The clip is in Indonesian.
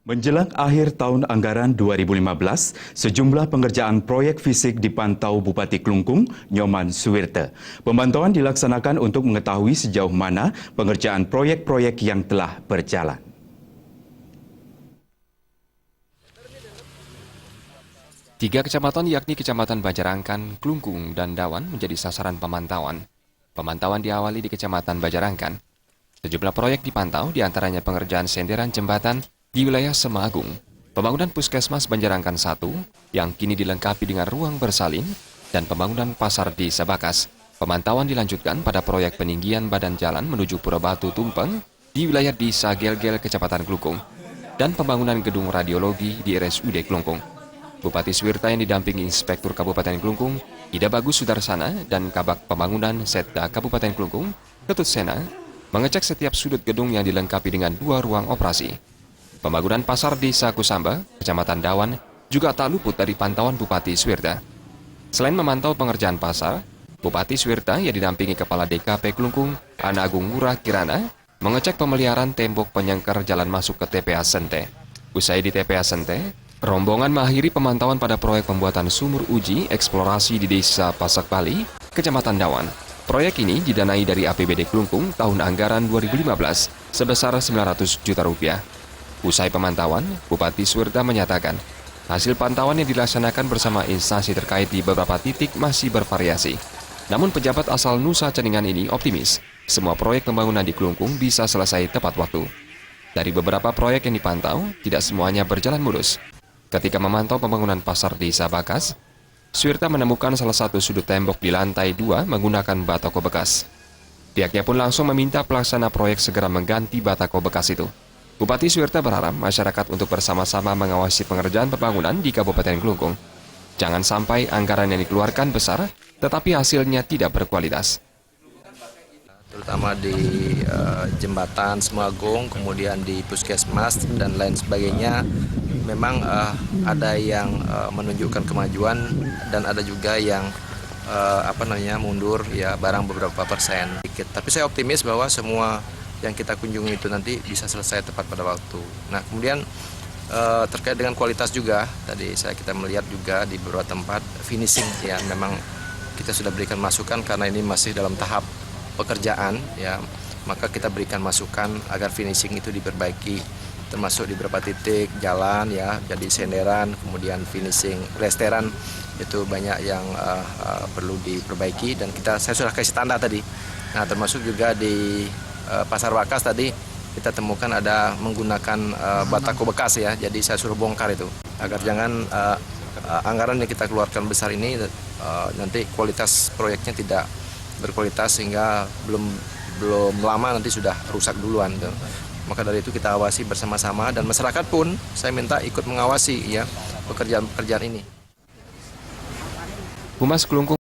Menjelang akhir tahun anggaran 2015, sejumlah pengerjaan proyek fisik dipantau Bupati Klungkung, Nyoman Suwirte. Pemantauan dilaksanakan untuk mengetahui sejauh mana pengerjaan proyek-proyek yang telah berjalan. Tiga kecamatan yakni Kecamatan Bajarangkan, Klungkung, dan Dawan menjadi sasaran pemantauan. Pemantauan diawali di Kecamatan Bajarangkan. Sejumlah proyek dipantau, diantaranya pengerjaan senderan jembatan di wilayah Semagung, pembangunan Puskesmas Bajarangkan 1 yang kini dilengkapi dengan ruang bersalin, dan pembangunan pasar di Sabakas. Pemantauan dilanjutkan pada proyek peninggian badan jalan menuju Pura Batu Tumpeng di wilayah Desa Gelgel, Kecamatan Klungkung, dan pembangunan gedung radiologi di RSUD Klungkung. Bupati Suwirte yang didampingi Inspektur Kabupaten Klungkung, Ida Bagus Sudarsana, dan Kabak Pembangunan Setda Kabupaten Klungkung, Ketut Sena, mengecek setiap sudut gedung yang dilengkapi dengan 2 ruang operasi. Pembangunan pasar di Sakusamba, Kecamatan Dawan, juga tak luput dari pantauan Bupati Suwirte. Selain memantau pengerjaan pasar, Bupati Suwirte yang didampingi Kepala DKP Klungkung, Ana Agung Ngurah Kirana, mengecek pemeliharaan tembok penyangkar jalan masuk ke TPA Sente. Usai di TPA Sente, rombongan mengakhiri pemantauan pada proyek pembuatan sumur uji eksplorasi di Desa Pasak Bali, Kecamatan Dawan. Proyek ini didanai dari APBD Klungkung tahun anggaran 2015 sebesar Rp900 juta. Usai pemantauan, Bupati Suwirte menyatakan, hasil pantauan yang dilaksanakan bersama instansi terkait di beberapa titik masih bervariasi. Namun pejabat asal Nusa Ceningan ini optimis, semua proyek pembangunan di Klungkung bisa selesai tepat waktu. Dari beberapa proyek yang dipantau, tidak semuanya berjalan mulus. Ketika memantau pembangunan pasar di Sabakas, Suwirte menemukan salah satu sudut tembok di lantai 2 menggunakan batako bekas. Pihaknya pun langsung meminta pelaksana proyek segera mengganti batako bekas itu. Bupati Suwirte berharap masyarakat untuk bersama-sama mengawasi pengerjaan pembangunan di Kabupaten Klungkung. Jangan sampai anggaran yang dikeluarkan besar, tetapi hasilnya tidak berkualitas. Terutama di jembatan Semagung, kemudian di Puskesmas dan lain sebagainya, memang ada yang menunjukkan kemajuan dan ada juga yang mundur ya barang beberapa persen. Tapi saya optimis bahwa semua yang kita kunjungi itu nanti bisa selesai tepat pada waktu. Nah, kemudian terkait dengan kualitas juga, tadi kita melihat juga di beberapa tempat finishing ya, memang kita sudah berikan masukan karena ini masih dalam tahap pekerjaan ya, maka kita berikan masukan agar finishing itu diperbaiki, termasuk di beberapa titik jalan ya, jadi senderan, kemudian finishing resteran itu banyak yang perlu diperbaiki dan saya sudah kasih tanda tadi. Nah, termasuk juga di Pasar Wakas tadi kita temukan ada menggunakan batako bekas ya, jadi saya suruh bongkar itu agar jangan anggaran yang kita keluarkan besar ini nanti kualitas proyeknya tidak berkualitas sehingga belum lama nanti sudah rusak duluan. Maka dari itu kita awasi bersama-sama dan masyarakat pun saya minta ikut mengawasi ya pekerjaan-pekerjaan ini. Humas Klungkung